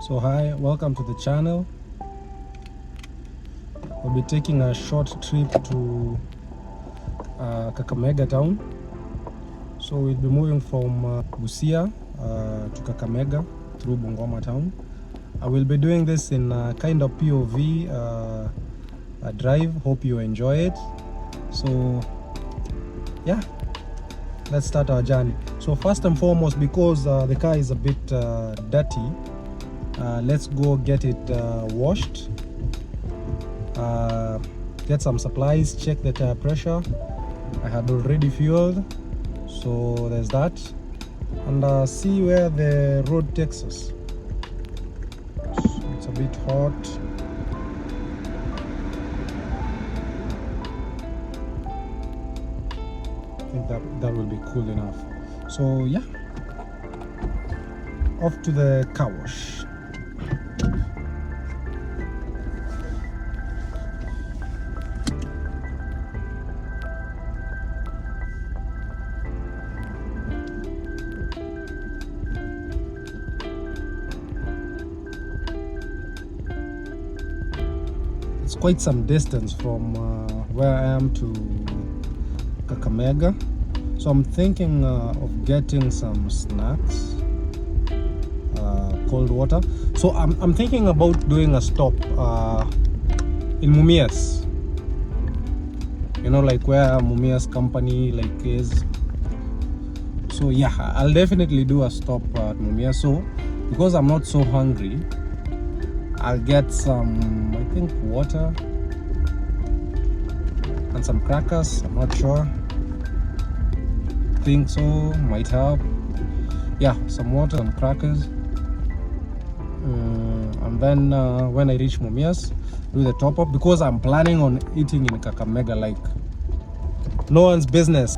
So hi, welcome to the channel. We'll be taking a short trip to Kakamega town. So we'll be moving from Busia to Kakamega through Bungoma town. I will be doing this in a kind of POV drive. Hope you enjoy it. So yeah, let's start our journey. So first and foremost, because the car is a bit dirty, let's go get it washed, get some supplies, check the tire pressure. I had already fueled, so there's that, and see where the road takes us. So it's a bit hot. I think that will be cool enough. So yeah, off to the car wash. It's quite some distance from where I am to Kakamega, so I'm thinking of getting some snacks, cold water. So I'm thinking about doing a stop in Mumias, you know, like where Mumias company like is. So yeah, I'll definitely do a stop at Mumias. So because I'm not so hungry, I'll get some, I think, water and some crackers. I'm not sure. Think so, might help. Yeah, some water and crackers. And then when I reach Mumias, do the top up, because I'm planning on eating in Kakamega, like no one's business.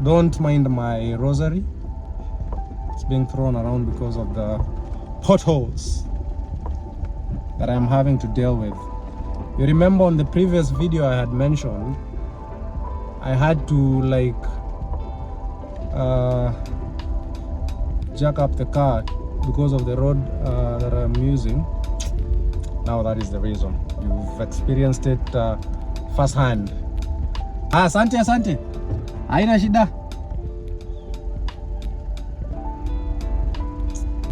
Don't mind my rosary. It's being thrown around because of the potholes that I'm having to deal with. You remember on the previous video I had mentioned I had to like jack up the car because of the road that I'm using. Now that is the reason. You've experienced it firsthand. Asante, asante. Haina shida.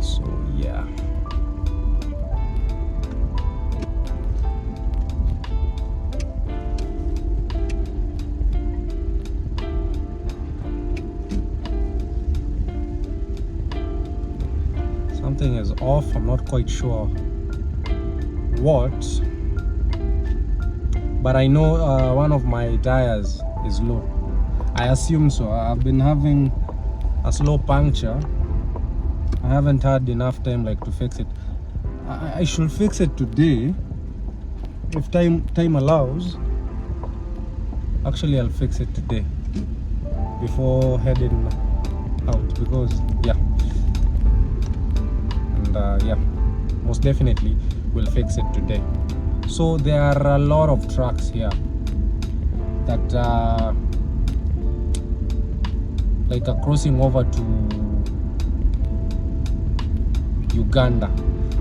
So yeah. Something is off. I'm not quite sure what, but I know one of my tires is low. I assume so. I've been having a slow puncture. I haven't had enough time like to fix it. I should fix it today if time allows. Actually, I'll fix it today before heading out, because yeah. Yeah, most definitely we'll fix it today. So there are a lot of trucks here that like are crossing over to Uganda.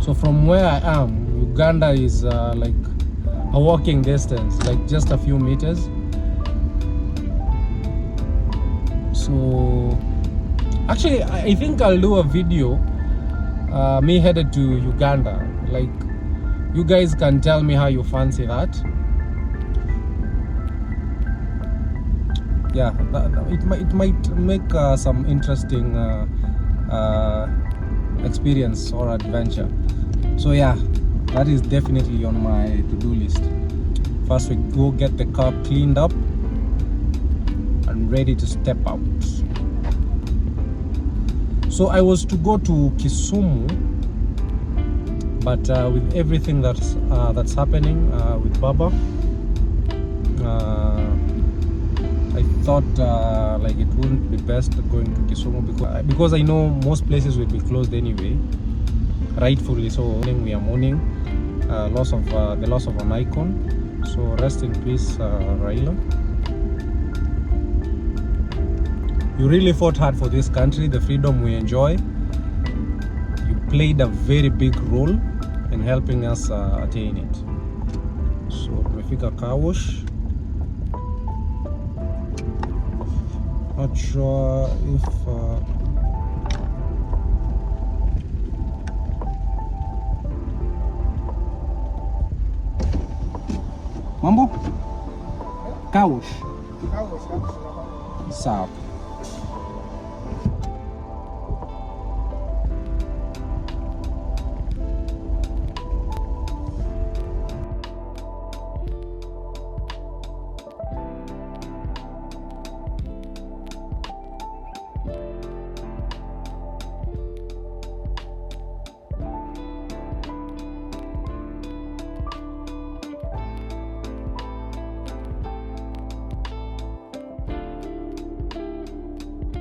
So from where I am, Uganda is like a walking distance, like just a few meters. So actually I think I'll do a video me headed to Uganda. Like, you guys can tell me how you fancy that. Yeah, it might make some interesting experience or adventure. So yeah, that is definitely on my to-do list. First we go get the car cleaned up and ready to step out. So I was to go to Kisumu, but with everything that's happening with Baba, I thought like it wouldn't be best going to Kisumu, because I know most places will be closed anyway, rightfully so. We are mourning the loss of an icon. So rest in peace, Raila. You really fought hard for this country, the freedom we enjoy. You played a very big role in helping us attain it. So tumefika car wash. Not sure if mambo car wash. Sawa.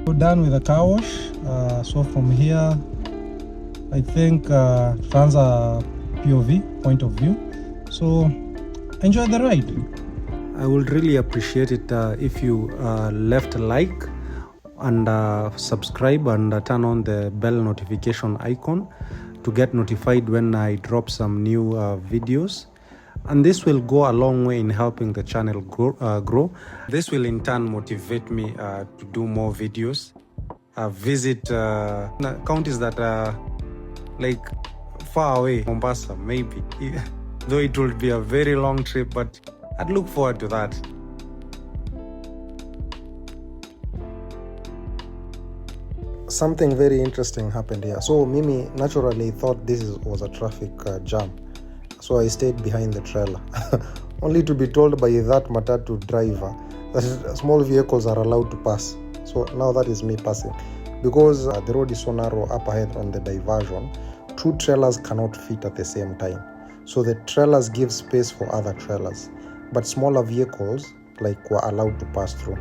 We're done with the car wash. So from here, I think trans a POV, point of view. So enjoy the ride. I would really appreciate it if you left a like and subscribe and turn on the bell notification icon to get notified when I drop some new videos. And this will go a long way in helping the channel grow. This will in turn motivate me to do more videos, visit counties that are like far away, Mombasa maybe, though it will be a very long trip, but I'd look forward to that. Something very interesting happened here. So Mimi naturally thought this was a traffic jam. So I stayed behind the trailer, only to be told by that matatu driver that small vehicles are allowed to pass. So now that is me passing. Because the road is so narrow up ahead on the diversion, 2 trailers cannot fit at the same time. So the trailers give space for other trailers, but smaller vehicles were allowed to pass through.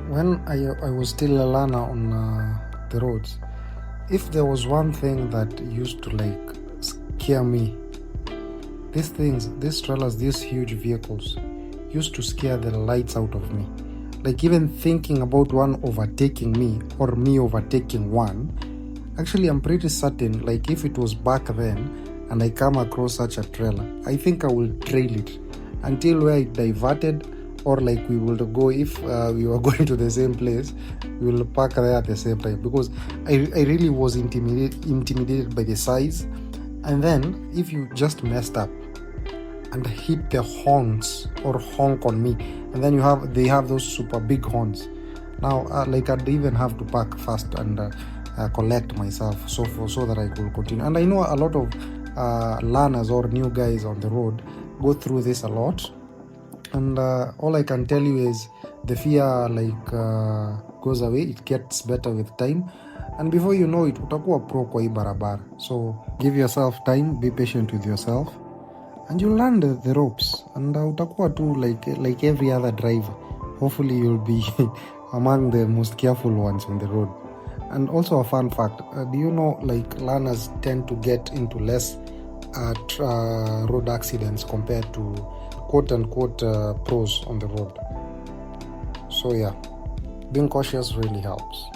When I was still a learner on the roads, if there was one thing that used to scare me, these trailers, these huge vehicles used to scare the lights out of me. Even thinking about one overtaking me or me overtaking one, actually I'm pretty certain if it was back then and I come across such a trailer, I think I will trail it until where it diverted, or we will go, if we were going to the same place, we will park there at the same time, because I really was intimidated by the size. And then if you just messed up and hit the horns or honk on me, and then they have those super big horns. Now I'd even have to park fast and collect myself so that I could continue. And I know a lot of learners or new guys on the road go through this a lot. And all I can tell you is the fear goes away. It gets better with time, and before you know it, utakuwa pro kwa hii barabara. So give yourself time, be patient with yourself, and you'll learn the ropes, and utakuwa too like every other driver. Hopefully you'll be among the most careful ones on the road. And also a fun fact, do you know learners tend to get into less road accidents compared to quote-unquote pros on the road. So yeah, being cautious really helps.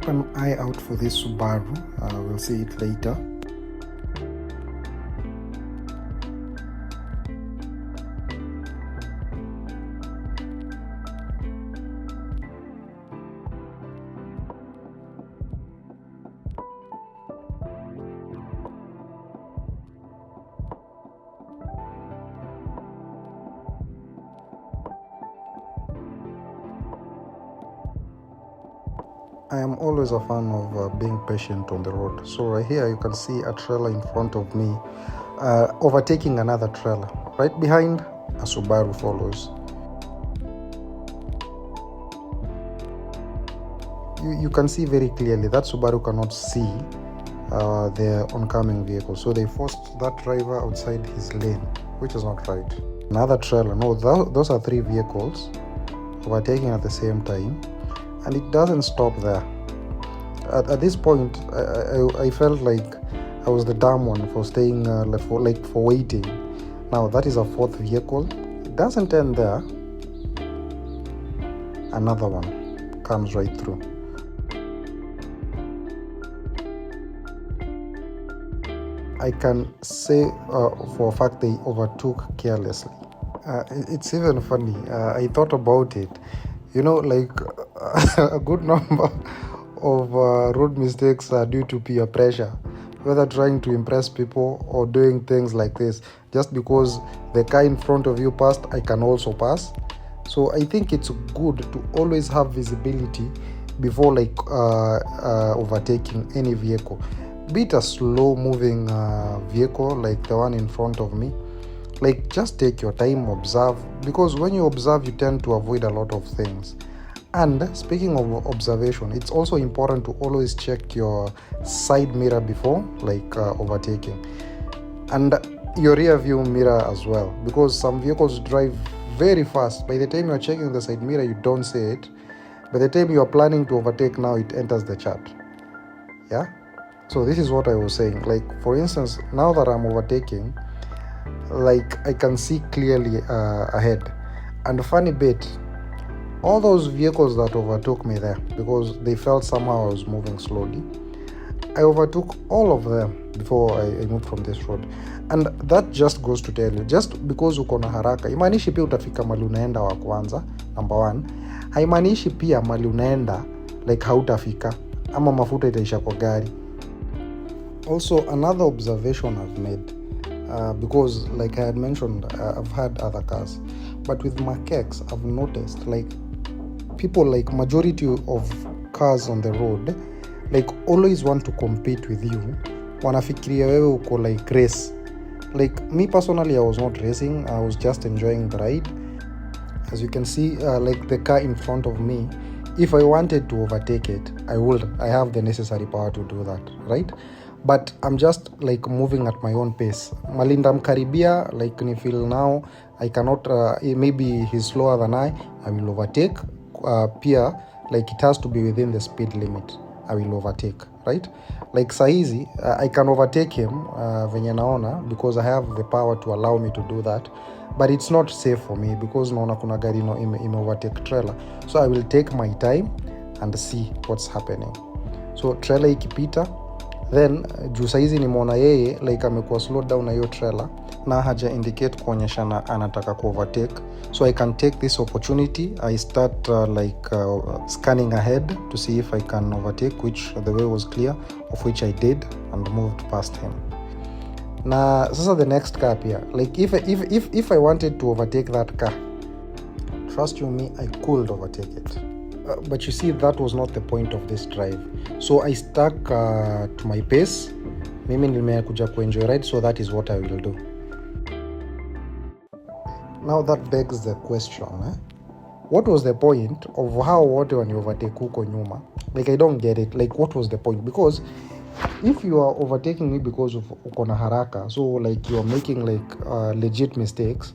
keep an eye out for this Subaru. We'll see it later. I am always a fan of being patient on the road. So right here you can see a trailer in front of me overtaking another trailer. Right behind, a Subaru follows. You can see very clearly that Subaru cannot see the oncoming vehicle. So they forced that driver outside his lane, which is not right. Another trailer, no, those are 3 vehicles overtaking at the same time. And it doesn't stop there. At this point, I felt like I was the dumb one for staying, for waiting. Now that is a 4th vehicle. It doesn't end there. Another one comes right through. I can say for a fact they overtook carelessly. It's even funny. I thought about it. You know, like a good number of road mistakes are due to peer pressure, whether trying to impress people or doing things like this. Just because the car in front of you passed, I can also pass. So I think it's good to always have visibility before overtaking any vehicle. Be it a slow moving vehicle like the one in front of me. Just take your time, observe, because when you observe, you tend to avoid a lot of things. And speaking of observation, it's also important to always check your side mirror before overtaking, and your rear view mirror as well, because some vehicles drive very fast. By the time you're checking the side mirror, you don't see it. By the time you are planning to overtake, now it enters the chart. Yeah, so this is what I was saying. For instance, now that I'm overtaking, I can see clearly ahead. And the funny bit, all those vehicles that overtook me there, because they felt somehow I was moving slowly, I overtook all of them before I moved from this road. And that just goes to tell you, just because uko na haraka imaanishi pia utafika mali unaenda wa kwanza, number 1. Haimaanishi pia mali unaenda hautafika ama mafuta itaisha kwa gari. Also, another observation I've made, because I had mentioned, I've had other cars, but with Makex, I've noticed people, majority of cars on the road, always want to compete with you. Wanafikiria wewe uko race. Me personally, I was not racing, I was just enjoying the ride. As you can see, the car in front of me, if I wanted to overtake it, I would. I have the necessary power to do that, right? But I'm just moving at my own pace. Malinda mkaribia, ni feel now I cannot, maybe he's slower than I will overtake. Pia it has to be within the speed limit, I will overtake, right? Sahizi, I can overtake him venye naona, because I have the power to allow me to do that. But it's not safe for me because naona kuna gari ime overtake trailer. So I will take my time and see what's happening. So trailer ikipita, then juu saizi nimeona yeye amekuwa slow down na hiyo trailer na haja indicate kuonyeshana anataka ku overtake. So I can take this opportunity. I start scanning ahead to see if I can overtake, which the way was clear, of which I did, and moved past him. Na sasa the next car pia, if I wanted to overtake that car, trust you me, I could overtake it. But you see, that was not the point of this drive. So I stuck to my pace. Mimi nimekuja kuenjoy ride, so that is what I will do. Now that begs the question, what was the point of how wote wani overtake huko nyuma? I don't get it. What was the point? Because if you are overtaking me because of uko na haraka, so you are making legit mistakes,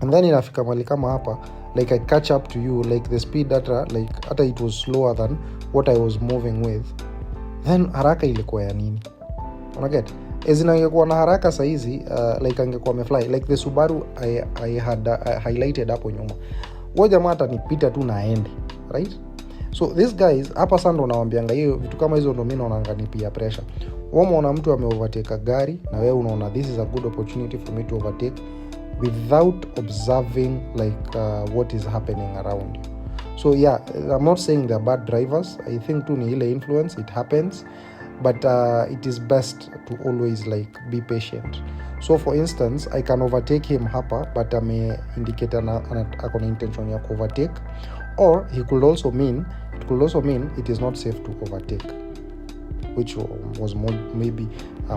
and then inafika mali kama hapa, I catch up to you, the speed data, hata it was slower than what I was moving with, then haraka ilikuwa ya nini? Unaget? Ezina ingekuwa na haraka saizi, angekuwa amefly. The Subaru I had highlighted hapo nyuma. Huyo jamaa atanipita tu na aende, right? So these guys hapa sasa ndo nawaambianga hiyo vitu kama hizo ndo mimi naona ni peer pressure. Wewe unaona mtu ameovertake gari na wewe unaona this is a good opportunity for me to overtake without observing like what is happening around you. So yeah, I'm not saying they're bad drivers. I think tu ni ile influence, it happens, but it is best to always like be patient. So for instance, I can overtake him hapa but indicate akona intention ya overtake, or it could also mean it is not safe to overtake, which was maybe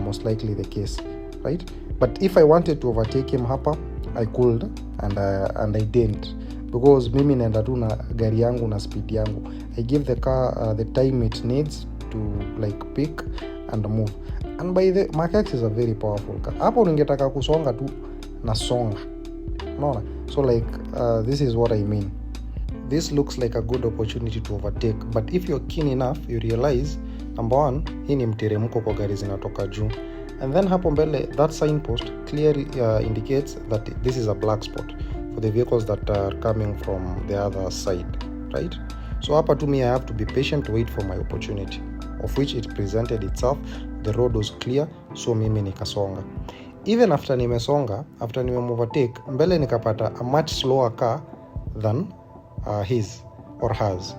most likely the case, right? But if I wanted to overtake him hapa, I could, and I didn't, because mimi naenda tu na gari yangu na speed yangu. I give the car the time it needs to like pick and move. And by the Max is a very powerful car. Hapo ningetaka kusonga tu na songa, unaona? So like this is what I mean. This looks like a good opportunity to overtake, but if you're keen enough, you realize number one, hii ni mteremko kwa gari zinatoka juu, and then hapo mbele that signpost clearly indicates that this is a black spot for the vehicles that are coming from the other side, right? So hapa to me I have to be patient to wait for my opportunity, of which it presented itself. The road was clear, so mimi nikasonga. Even after nimesonga, after nime overtake, mbele nikapata a much slower car than his or hers.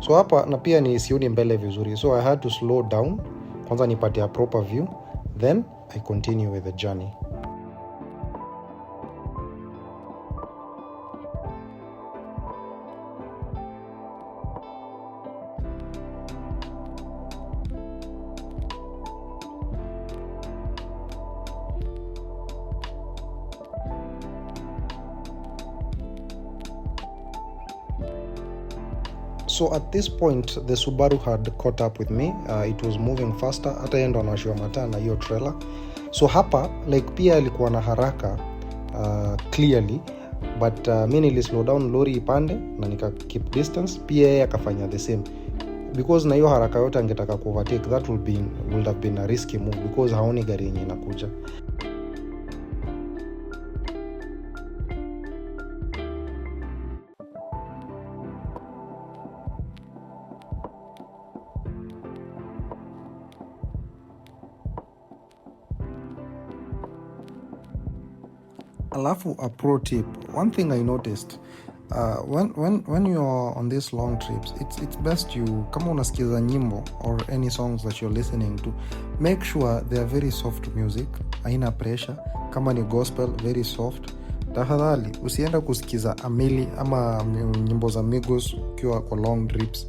So hapa na pia ni sioni mbele vizuri, so I had to slow down kwanza nipate a proper view, then I continue with the journey. So at this point the Subaru had caught up with me. It was moving faster, hata endo anashua mataa na hiyo trailer. So hapa like pia alikuwa na haraka clearly, but mimi nili slow down lori ipande na nika keep distance, pia yeye akafanya the same, because na hiyo haraka yote angetaka ku overtake, that would have been a risky move because haoni gari yenye inakuja. Alafu a pro tip, one thing I noticed when you're on these long trips, it's best you, kama unasikiza nyimbo or any songs that you're listening to, make sure they are very soft music, haina pressure. Kama ni gospel, very soft. Tafadhali usienda kusikiza amili ama nyimbo za Migos ukiwa kwa long trips,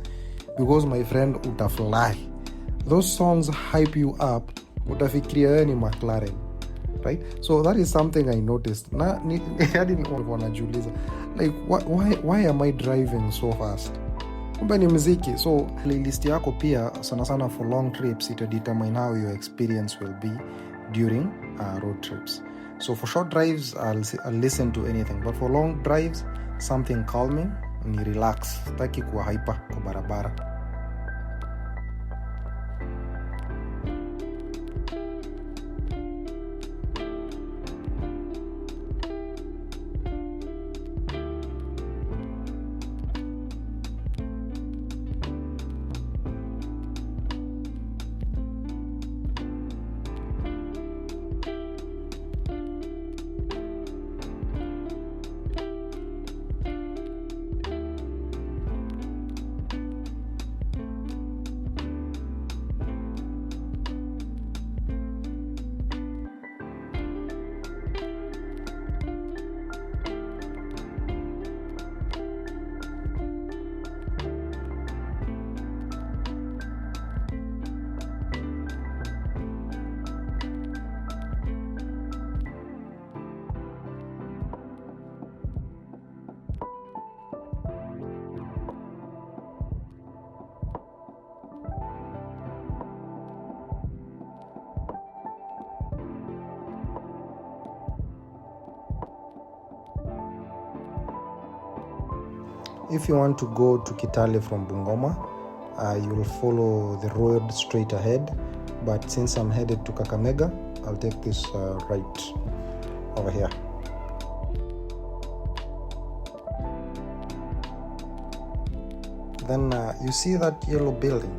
because my friend utafly. Those songs hype you up, utafikiria wewe ni McLaren, right? So that is something I noticed. Na hadi nilikuwa najiuliza like why am I driving so fast? Kumbe ni muziki. So playlist yako pia sana sana for long trips ita determine how your experience will be during road trips. So for short drives I'll listen to anything, but for long drives something calming, ni relax, taki kuwa hyper kwa barabara. If you want to go to Kitale from Bungoma, you will follow the road straight ahead. But since I'm headed to Kakamega, I'll take this right over here. then you see that yellow building.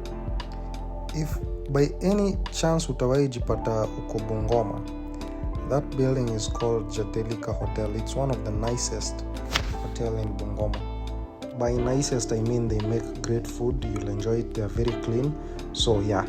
If by any chance utawai jipata uko Bungoma, that building is called Jadelika Hotel. It's one of the nicest hotel in Bungoma. By nicest I mean they make great food, you'll enjoy it, they're very clean. So yeah.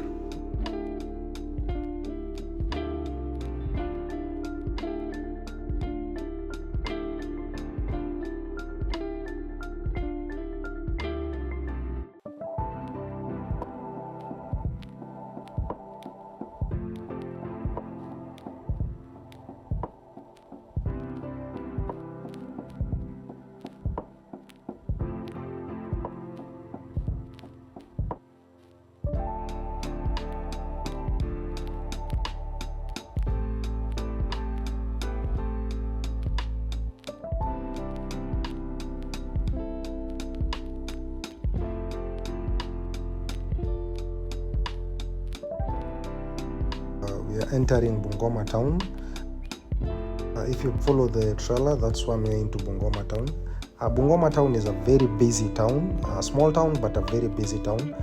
We are entering Bungoma town. If you follow the trailer, that's why we're into Bungoma town. Bungoma town is a very busy town, a small town but a very busy town.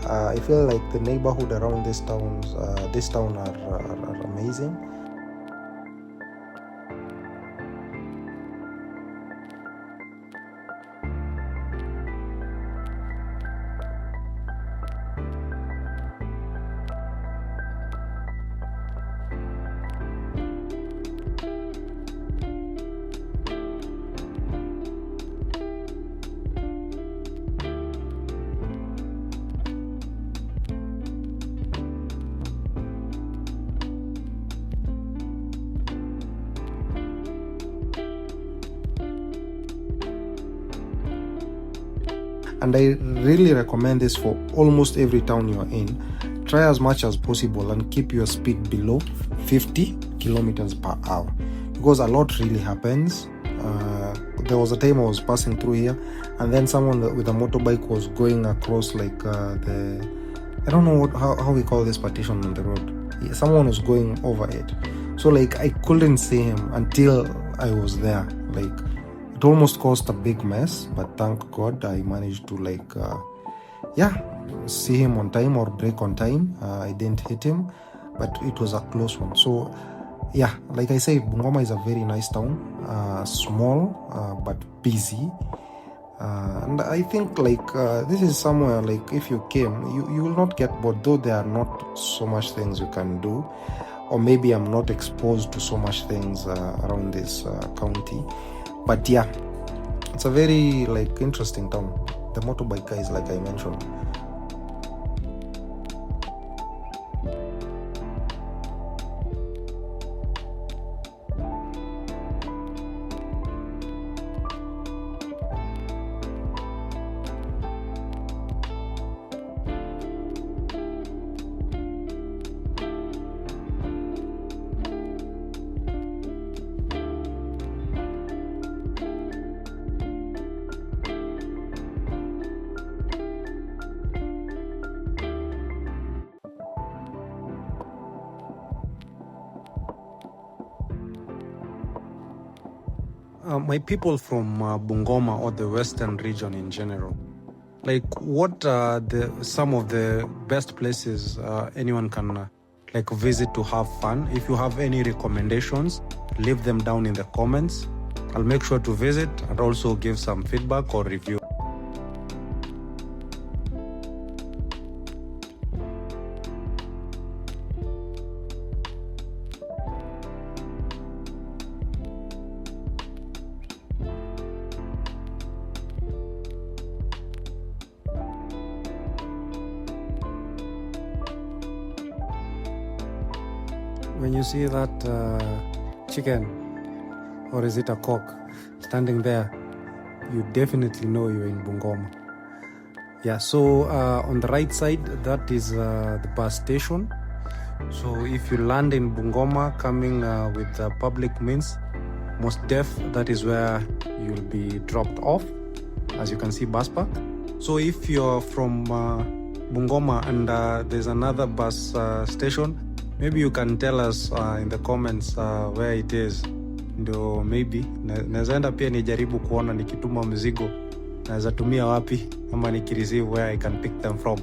I feel like the neighborhood around this town are amazing. And I really recommend this for almost every town you are in. Try as much as possible and keep your speed below 50 kilometers per hour, because a lot really happens. There was a time I was passing through here, and then someone with a motorbike was going across like I don't know how we call this partition on the road. Someone was going over it, so like I couldn't see him until I was there. Like it almost caused a big mess, but thank God I managed to see him on time or brake on time. I didn't hit him, but it was a close one. So yeah, like I said, Bungoma is a very nice town, small but busy, and I think this is somewhere like if you came, you will not get bored, though there are not so much things you can do, or maybe I'm not exposed to so much things around this county. But yeah, it's a very interesting town. The motorbike guys, like I mentioned. My people from Bungoma or the western region in general, what are some of the best places anyone can visit to have fun? If you have any recommendations, leave them down in the comments. I'll make sure to visit and also give some feedback or review. When you see that chicken, or is it a cock, standing there, you definitely know you're in Bungoma. Yeah, so on the right side, that is the bus station. So if you land in Bungoma coming with public means, most that is where you'll be dropped off. As you can see, bus park. So if you're from Bungoma and there's another bus station, maybe you can tell us in the comments where it is. Ndio maybe nawezaenda pia nijaribu kuona nikituma mzigo naweza tumia wapi ama nikireceive where I can pick them from.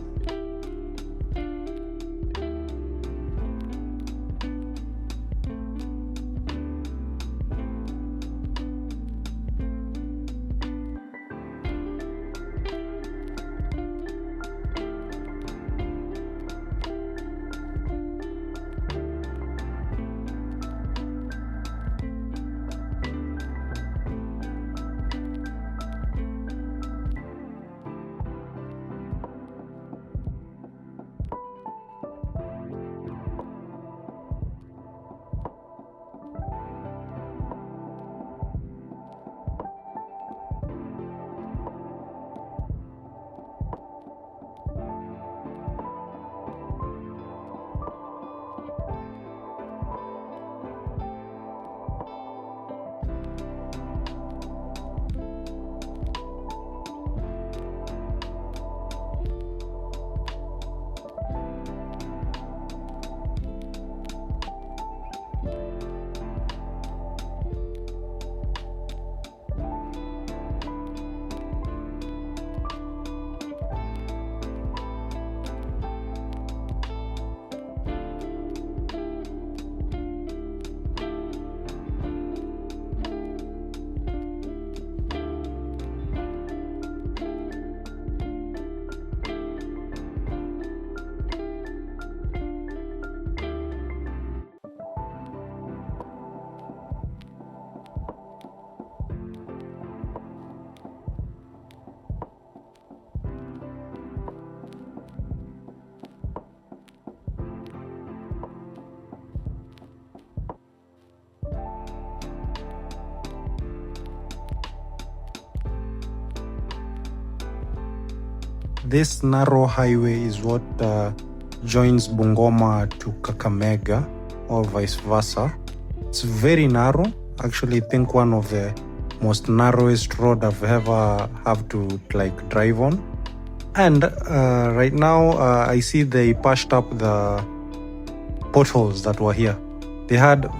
This narrow highway is what joins Bungoma to Kakamega or vice versa. It's very narrow. Actually, I think one of the most narrowest road I've ever have to like drive on. And right now I see they patched up the potholes that were here. They had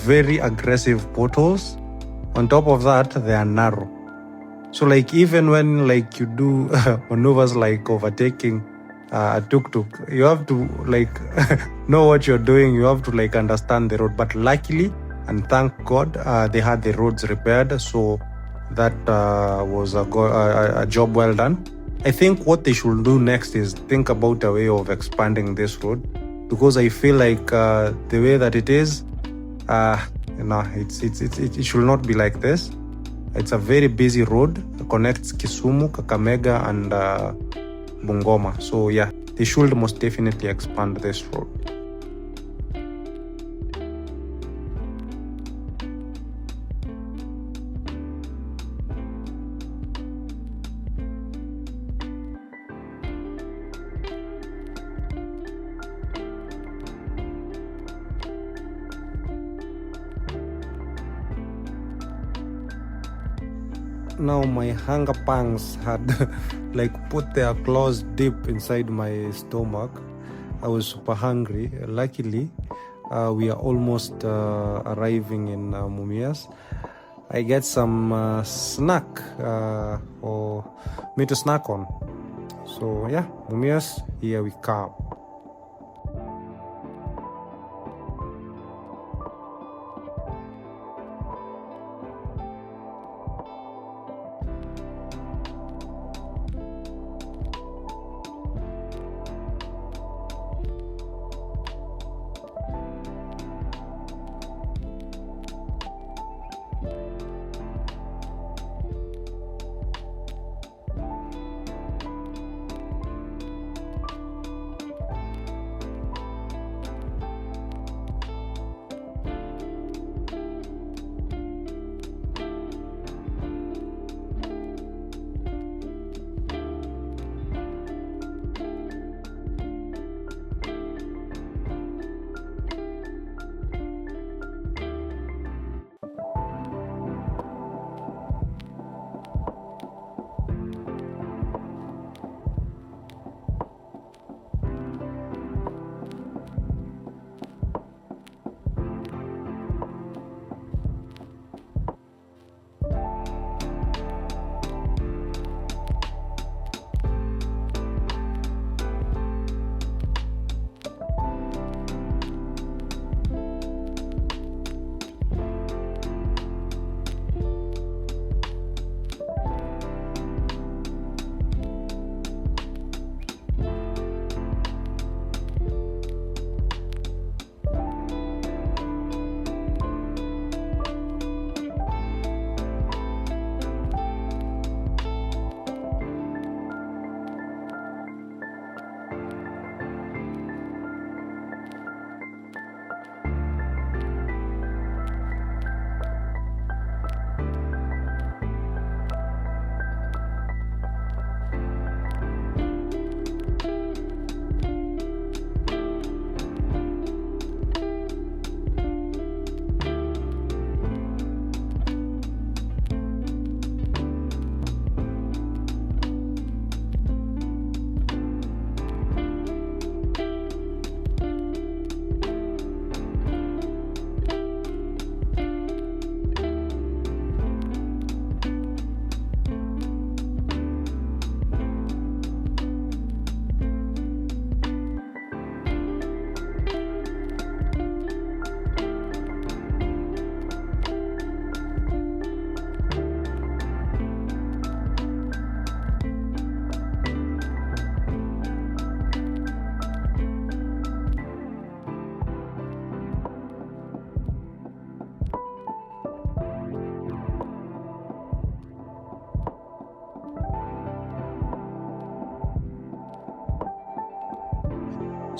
very aggressive potholes. On top of that, they are narrow. So like even when like you do maneuvers like overtaking a tuk-tuk, you have to like know what you're doing. You have to like understand the road. But luckily, and thank God, they had the roads repaired. So that was a job well done. I think what they should do next is think about a way of expanding this road, because I feel like the way that it is, it should not be like this. It's a very busy road. It connects Kisumu, Kakamega, and Bungoma. So yeah, they should most definitely expand this road. Now my hunger pangs had like put their claws deep inside my stomach. I was super hungry. Luckily, we are almost arriving in Mumias. I get some snack for me to snack on. So yeah, Mumias, here we come.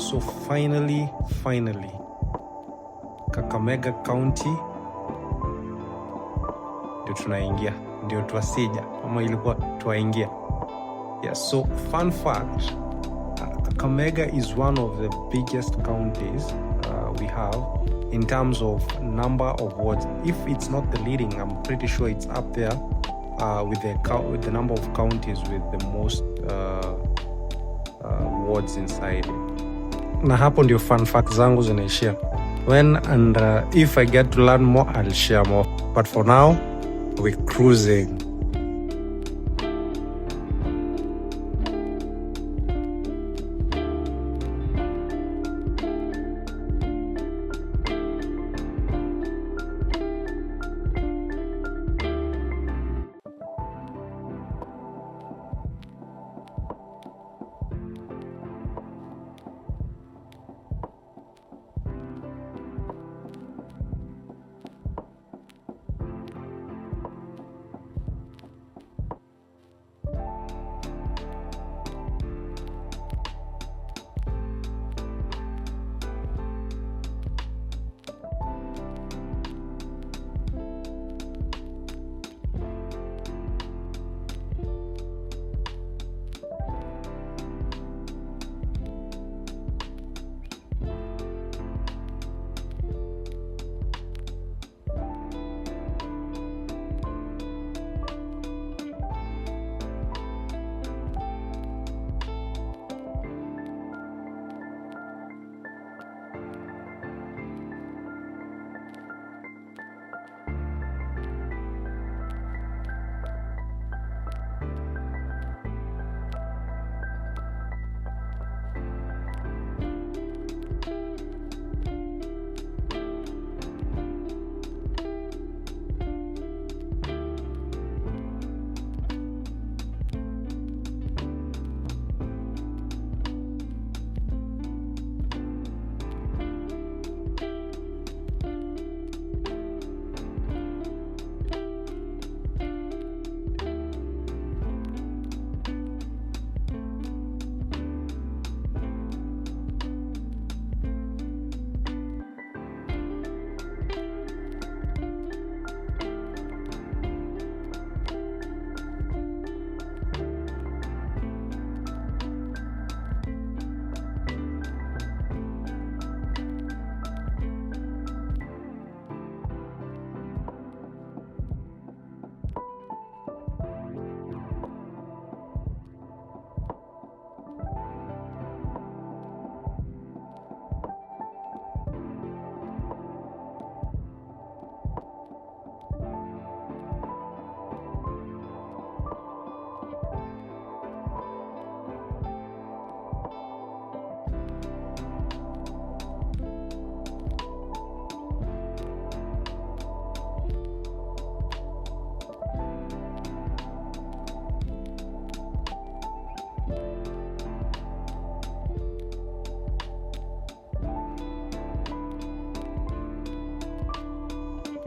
So finally, Kakamega County ndio tunaingia, ndio tuasija ama ilikuwa tuaingia. Yeah, so fun fact, Kakamega is one of the biggest counties we have in terms of number of wards. If it's not the leading, I'm pretty sure it's up there with the number of counties with the most wards inside it. Na hapo ndio fun fact zangu zinaishia. When and if I get to learn more, I'll share more. But for now, we're cruising.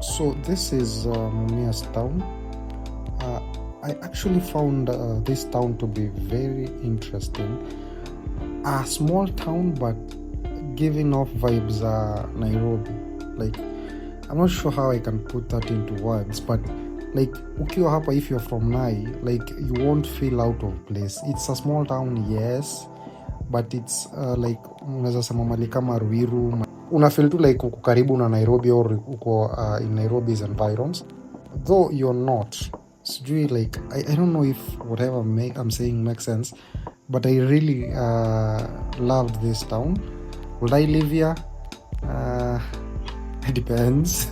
So this is Mumias town. I actually found this town to be very interesting. A small town but giving off vibes Nairobi. Like, I'm not sure how I can put that into words, but like ukiwa hapa, if you're from Nai, like you won't feel out of place. It's a small town, yes, but it's like unaweza sema mali kama Ruiru, una feel tu like uko karibu na Nairobi or uko in Nairobi's environs, though you're not. Sijui, like I don't know if whatever I'm saying makes sense, but I really loved this town. Would I live here? It depends.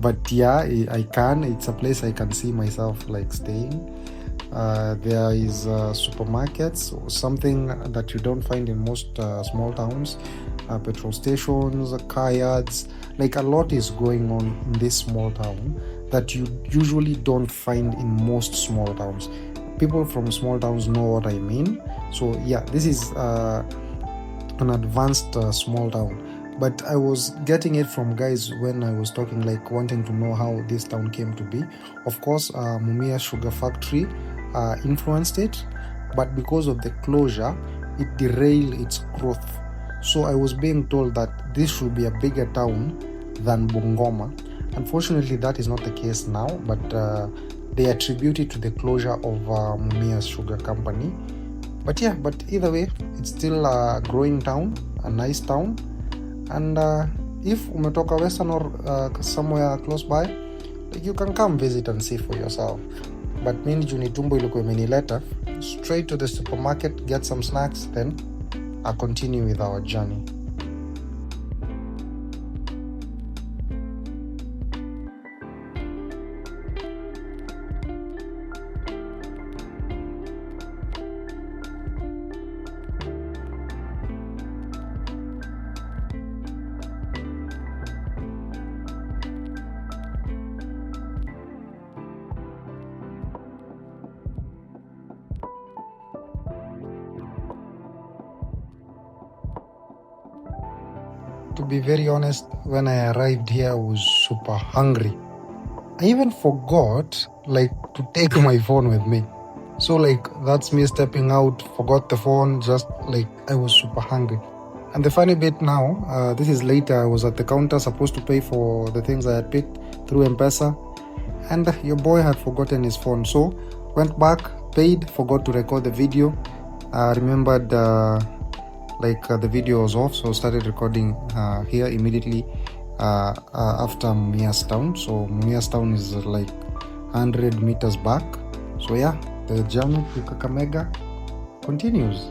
But yeah, I can. It's a place I can see myself like staying. There is supermarkets, something that you don't find in most small towns, petrol stations, car yards. Like, a lot is going on in this small town that you usually don't find in most small towns. People from small towns know what I mean. So yeah, this is an advanced small town. But I was getting it from guys when I was talking, like wanting to know how this town came to be. Of course, Mumias Sugar Factory influenced it, but because of the closure, it derailed its growth. So I was being told that this should be a bigger town than Bungoma. Unfortunately, that is not the case now, but they attribute it to the closure of Mumias Sugar Company. But yeah, but either way, it's still a growing town, a nice town. And if umetoka Western or somewhere close by, like, you can come visit and see for yourself. But mimi juu ni tumbo ilikuwa imenileta, straight to the supermarket, get some snacks, then I'll continue with our journey. To be very honest, when I arrived here, I was super hungry. I even forgot to take my phone with me. So that's me stepping out, forgot the phone, just I was super hungry. And the funny bit now, this is later, I was at the counter supposed to pay for the things I had picked through M-Pesa, and your boy had forgotten his phone. So went back, paid, forgot to record the video. Remembered the video was off, so started recording here immediately after Mumias town. So Mumias town is 100 meters back. So yeah, the journey to Kakamega continues.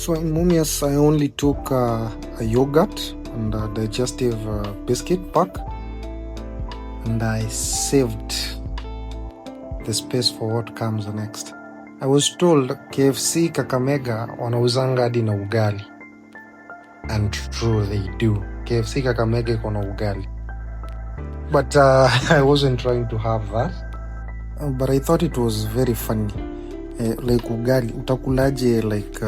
So in Mumias, I only took a yogurt and a digestive biscuit pack, and I saved the space for what comes next. I was told KFC Kakamega wanauzanga hadi na ugali, and true they do. KFC Kakamega iko na ugali, but I wasn't trying to have that, but I thought it was very funny. Like ugali utakulaje, like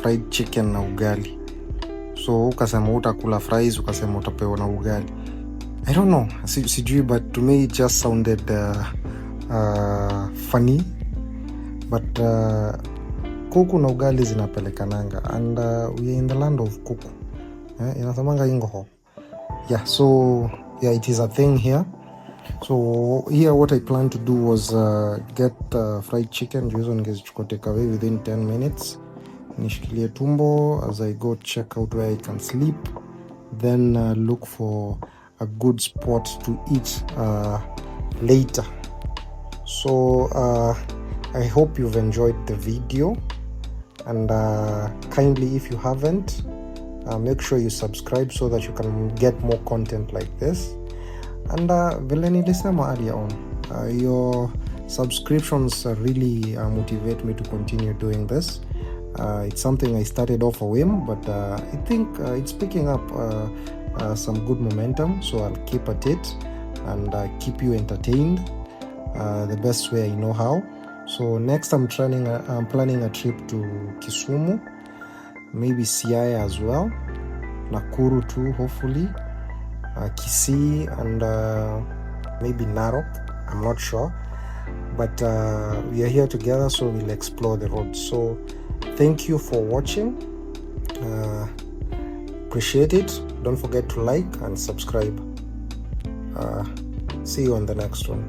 fried chicken na ugali? So ukasema utakula fries, ukasema utapewa na ugali. I don't know, sijui, but to me it just sounded funny. But kuku na ugali zinapelekananga, and we are in the land of kuku. Inasamanga ingoho. Yeah, so yeah, it is a thing here. So here what I plan to do was get fried chicken. Juizo ningezichukua take away within 10 minutes. Nishikilie tumbo as I go check out where I can sleep. Then look for a good spot to eat later. So I hope you've enjoyed the video, and kindly, if you haven't, make sure you subscribe so that you can get more content like this. And vile nilisema earlier on, your subscriptions really motivate me to continue doing this. It's something I started off a whim, but I think it's picking up some good momentum, so I'll keep at it and keep you entertained the best way I know how. So next I'm planning a trip to Kisumu, maybe Siaya as well, Nakuru too, hopefully, Kisii, and maybe Narok. I'm not sure, but we are here together, so we'll explore the road. So thank you for watching. Appreciate it. Don't forget to like and subscribe. See you on the next one.